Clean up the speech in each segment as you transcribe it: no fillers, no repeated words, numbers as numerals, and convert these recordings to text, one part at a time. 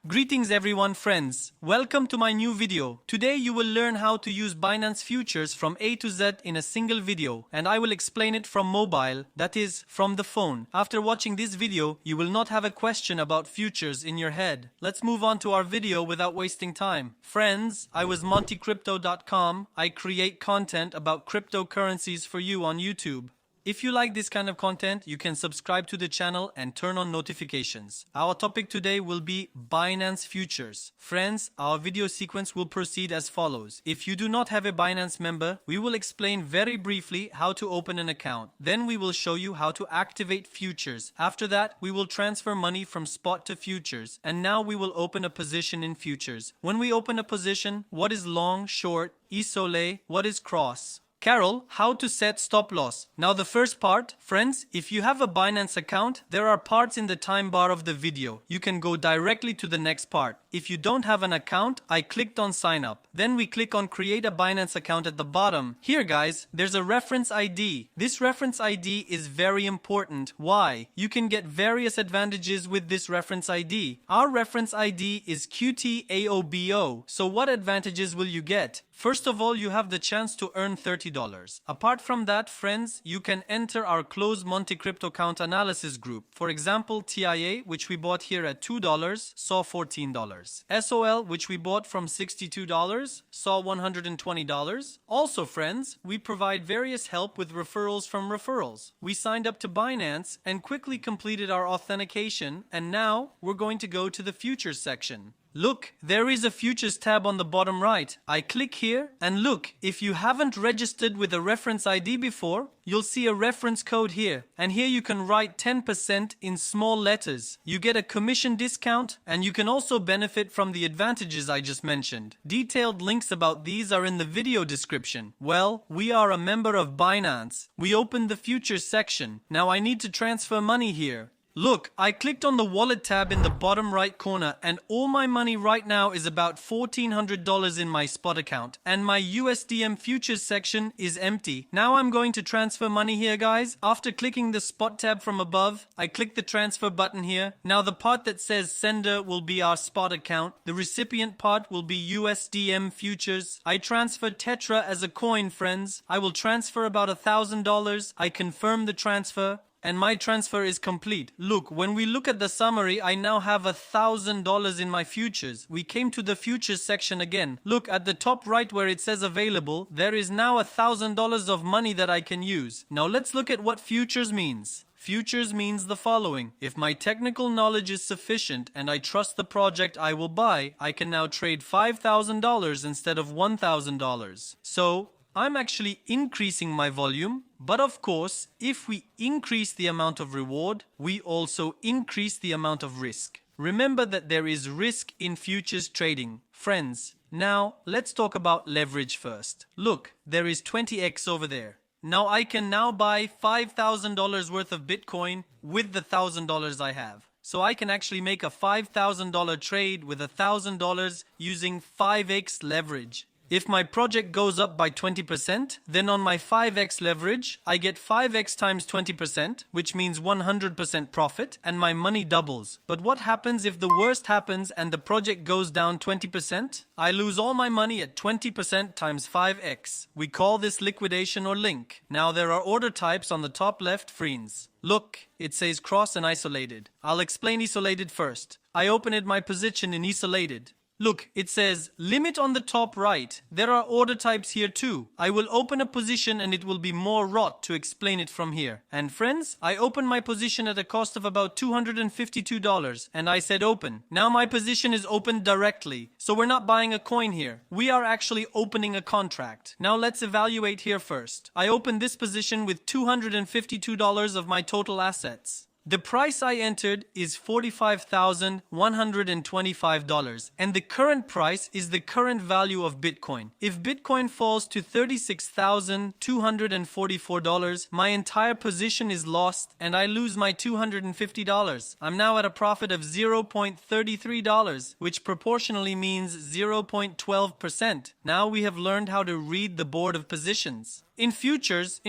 Greetings everyone friends, welcome to my new video. Today you will learn how to use Binance Futures from A to Z in a single video, and I will explain it from mobile, that is, from the phone. After watching this video, you will not have a question about futures in your head. Let's move on to our video without wasting time. Friends, I was MontyCrypto.com. I create content about cryptocurrencies for you on YouTube. If you like this kind of content, you can subscribe to the channel and turn on notifications. Our topic today will be Binance Futures. Friends, our video sequence will proceed as follows. If you do not have a Binance member, we will explain very briefly how to open an account. Then we will show you how to activate futures. After that, we will transfer money from spot to futures. And now we will open a position in futures. When we open a position, what is long, short, isolé, what is cross? Carol, how to set stop loss. Now the first part, friends, if you have a Binance account, there are parts in the time bar of the video. You can go directly to the next part. If you don't have an account, I clicked on sign up. Then we click on create a Binance account at the bottom. Here guys, there's a reference ID. This reference ID is very important. Why? You can get various advantages with this reference ID. Our reference ID is QTAOBO. So what advantages will you get? First of all, you have the chance to earn $30. Apart from that, friends, you can enter our closed Monty Crypto Count Analysis group. For example, TIA, which we bought here at $2, saw $14. SOL, which we bought from $62, saw $120. Also, friends, we provide various help with referrals from referrals. We signed up to Binance and quickly completed our authentication, and now we're going to go to the futures section. Look, there is a futures tab on the bottom right. I click here and look, if you haven't registered with a reference ID before, you'll see a reference code here. And here you can write 10% in small letters. You get a commission discount and you can also benefit from the advantages I just mentioned. Detailed links about these are in the video description. Well, we are a member of Binance. We opened the futures section. Now I need to transfer money here. Look, I clicked on the wallet tab in the bottom right corner and all my money right now is about $1,400 in my spot account and my USDM futures section is empty. Now I'm going to transfer money here guys. After clicking the spot tab from above, I click the transfer button here. Now the part that says sender will be our spot account. The recipient part will be USDM futures. I transferred Tetra as a coin, friends. I will transfer about $1,000. I confirm the transfer. And my transfer is complete. Look, when we look at the summary, I now have $1,000 in my futures. We came to the futures section again. Look, at the top right where it says available, there is now $1,000 of money that I can use. Now let's look at what futures means. Futures means the following. If my technical knowledge is sufficient and I trust the project I will buy, I can now trade $5,000 instead of $1,000. So, I'm actually increasing my volume, but of course, if we increase the amount of reward, we also increase the amount of risk. Remember that there is risk in futures trading. Friends, now let's talk about leverage first. Look, there is 20x over there. Now I can now buy $5,000 worth of Bitcoin with the $1,000 I have. So I can actually make a $5,000 trade with $1,000 using 5x leverage. If my project goes up by 20%, then on my 5x leverage, I get 5x times 20%, which means 100% profit, and my money doubles. But what happens if the worst happens and the project goes down 20%? I lose all my money at 20% times 5x. We call this liquidation or link. Now there are order types on the top left, friends. Look, it says cross and isolated. I'll explain isolated first. I opened my position in isolated. Look, it says limit on the top right. There are order types here too. I will open a position and it will be more rot to explain it from here. And friends, I opened my position at a cost of about $252 and I said open. Now my position is opened directly. So we're not buying a coin here. We are actually opening a contract. Now let's evaluate here first. I opened this position with $252 of my total assets. The price I entered is $45,125 and the current price is the current value of Bitcoin. If Bitcoin falls to $36,244, my entire position is lost and I lose my $250. I'm now at a profit of $0.33, which proportionally means 0.12%. Now we have learned how to read the board of positions. In futures,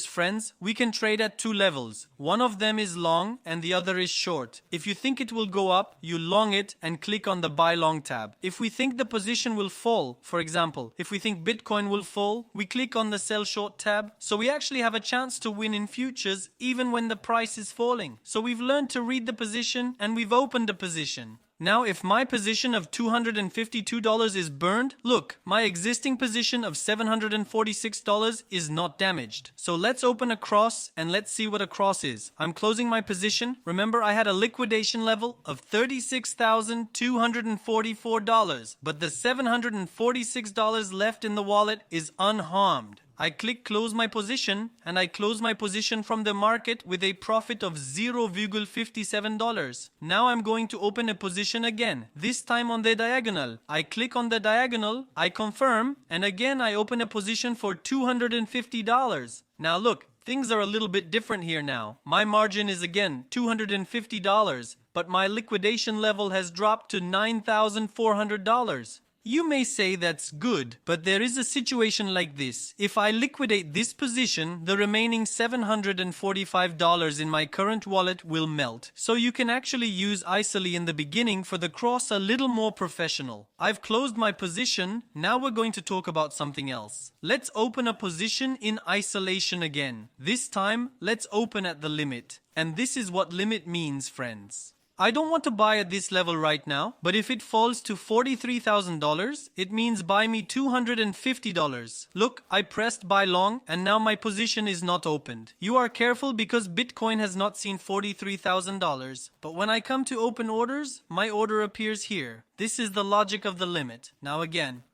friends, we can trade at two levels. One of them is long and the other is short. If you think it will go up, you long it and click on the buy long tab. If we think the position will fall, for example, if we think Bitcoin will fall, we click on the sell short tab. So we actually have a chance to win in futures even when the price is falling. So we've learned to read the position and we've opened a position. Now, if my position of $252 is burned, look, my existing position of $746 is not damaged. So let's open a cross and let's see what a cross is. I'm closing my position. Remember, I had a liquidation level of $36,244, but the $746 left in the wallet is unharmed. I click close my position and I close my position from the market with a profit of $0.57. Now I'm going to open a position again, this time on the diagonal. I click on the diagonal, I confirm, and again I open a position for $250. Now look, things are a little bit different here now. My margin is again $250, but my liquidation level has dropped to $9,400. You may say that's good, but there is a situation like this. If I liquidate this position, the remaining $745 in my current wallet will melt. So you can actually use Isoli in the beginning for the cross a little more professional. I've closed my position. Now we're going to talk about something else. Let's open a position in isolation again. This time, let's open at the limit. And this is what limit means, friends. I don't want to buy at this level right now, but if it falls to $43,000, it means buy me $250. Look, I pressed buy long and now my position is not opened. You are careful because Bitcoin has not seen $43,000. But when I come to open orders, my order appears here. This is the logic of the limit. Now again,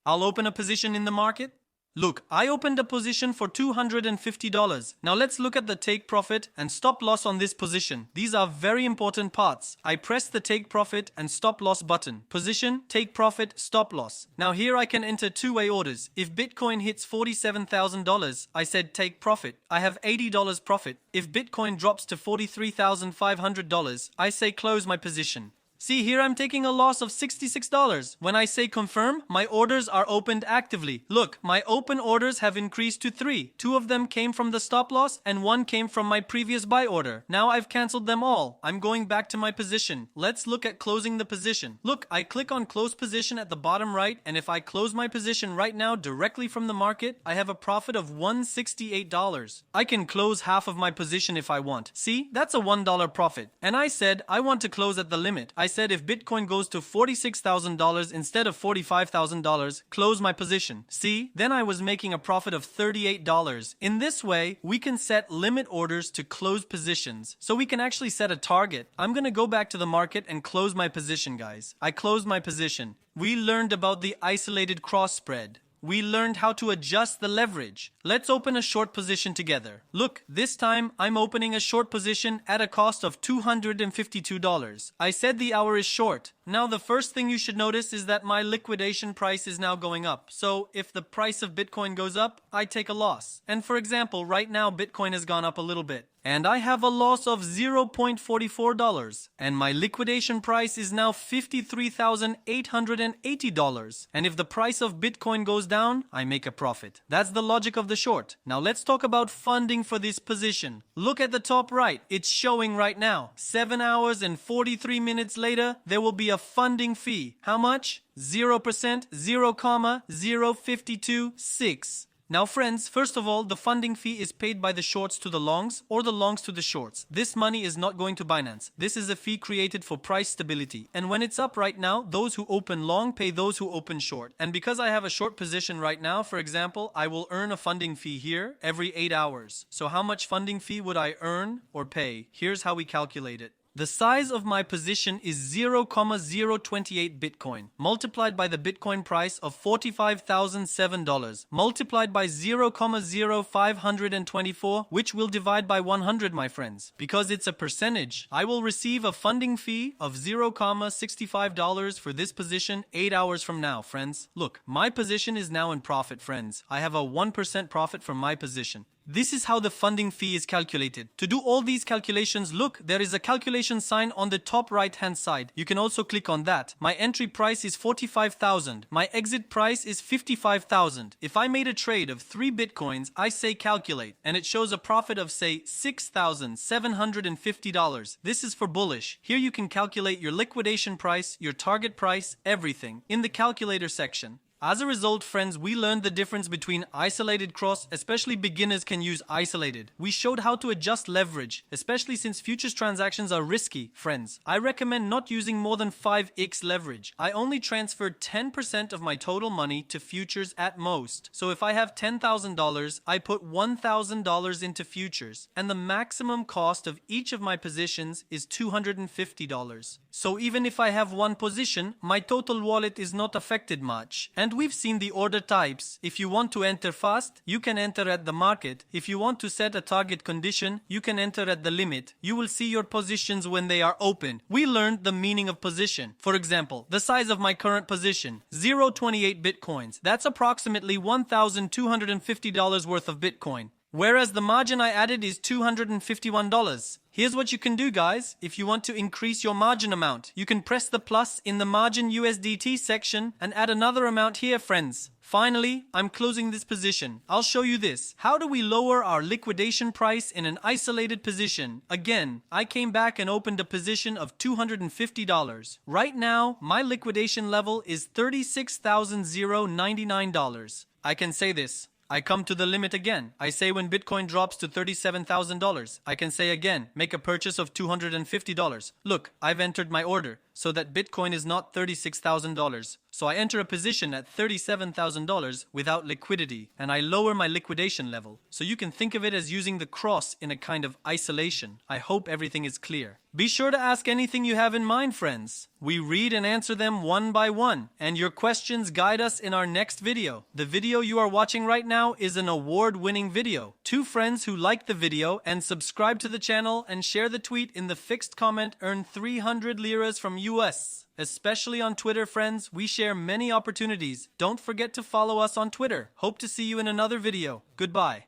I'll open a position in the market. Look, I opened a position for $250. Now let's look at the take profit and stop loss on this position. These are very important parts. I press the take profit and stop loss button. Position, take profit, stop loss. Now here I can enter two-way orders. If Bitcoin hits $47,000, I said take profit. I have $80 profit. If Bitcoin drops to $43,500, I say close my position. See, here I'm taking a loss of $66. When I say confirm, my orders are opened actively. Look, my open orders have increased to 3. 2 of them came from the stop loss and 1 came from my previous buy order. Now I've cancelled them all. I'm going back to my position. Let's look at closing the position. Look, I click on close position at the bottom right, and if I close my position right now directly from the market, I have a profit of $168. I can close half of my position if I want. See, that's a $1 profit. And I said I want to close at the limit. I said if Bitcoin goes to $46,000 instead of $45,000, close my position. See, then I was making a profit of $38. In this way, we can set limit orders to close positions. So we can actually set a target. I'm going to go back to the market and close my position, guys. I closed my position. We learned about the isolated cross spread. We learned how to adjust the leverage. Let's open a short position together. Look, this time I'm opening a short position at a cost of $252. I said the hour is short. Now the first thing you should notice is that my liquidation price is now going up. So if the price of Bitcoin goes up, I take a loss. And for example, right now Bitcoin has gone up a little bit. And I have a loss of $0.44. And my liquidation price is now $53,880. And if the price of Bitcoin goes down, I make a profit. That's the logic of the short. Now let's talk about funding for this position. Look at the top right. It's showing right now. 7 hours and 43 minutes later, there will be a funding fee. How much? 0%, 0,0526. Now friends, first of all, the funding fee is paid by the shorts to the longs or the longs to the shorts. This money is not going to Binance. This is a fee created for price stability. And when it's up right now, those who open long pay those who open short. And because I have a short position right now, for example, I will earn a funding fee here every 8 hours. So how much funding fee would I earn or pay? Here's how we calculate it. The size of my position is 0,028 Bitcoin, multiplied by the Bitcoin price of $45,007, multiplied by 0,0524, which will divide by 100, my friends. Because it's a percentage, I will receive a funding fee of $0,65 for this position 8 hours from now, friends. Look, my position is now in profit, friends. I have a 1% profit from my position. This is how the funding fee is calculated. To do all these calculations, look, there is a calculation sign on the top right hand side. You can also click on that. My entry price is 45,000. My exit price is 55,000. If I made a trade of 3 bitcoins, I say calculate, and it shows a profit of say $6,750. This is for bullish. Here you can calculate your liquidation price, your target price, everything in the calculator section. As a result, friends, we learned the difference between isolated cross, especially beginners can use isolated. We showed how to adjust leverage, especially since futures transactions are risky, friends. I recommend not using more than 5x leverage. I only transferred 10% of my total money to futures at most. So if I have $10,000, I put $1,000 into futures, and the maximum cost of each of my positions is $250. So even if I have one position, my total wallet is not affected much. And we've seen the order types. If you want to enter fast, you can enter at the market. If you want to set a target condition, you can enter at the limit. You will see your positions when they are open. We learned the meaning of position. For example, the size of my current position, 0.28 bitcoins. That's approximately $1,250 worth of Bitcoin. Whereas the margin I added is $251. Here's what you can do, guys. If you want to increase your margin amount, you can press the plus in the margin USDT section and add another amount here, friends. Finally, I'm closing this position. I'll show you this. How do we lower our liquidation price in an isolated position? Again, I came back and opened a position of $250. Right now, my liquidation level is $36,099. I can say this. I come to the limit again. I say when Bitcoin drops to $37,000. I can say again, make a purchase of $250. Look, I've entered my order so that Bitcoin is not $36,000. So I enter a position at $37,000 without liquidity, and I lower my liquidation level. So you can think of it as using the cross in a kind of isolation. I hope everything is clear. Be sure to ask anything you have in mind, friends. We read and answer them one by one, and your questions guide us in our next video. The video you are watching right now is an award-winning video. 2 friends who like the video and subscribe to the channel and share the tweet in the fixed comment earn 300 liras from US. Especially on Twitter, friends, we share many opportunities. Don't forget to follow us on Twitter. Hope to see you in another video. Goodbye.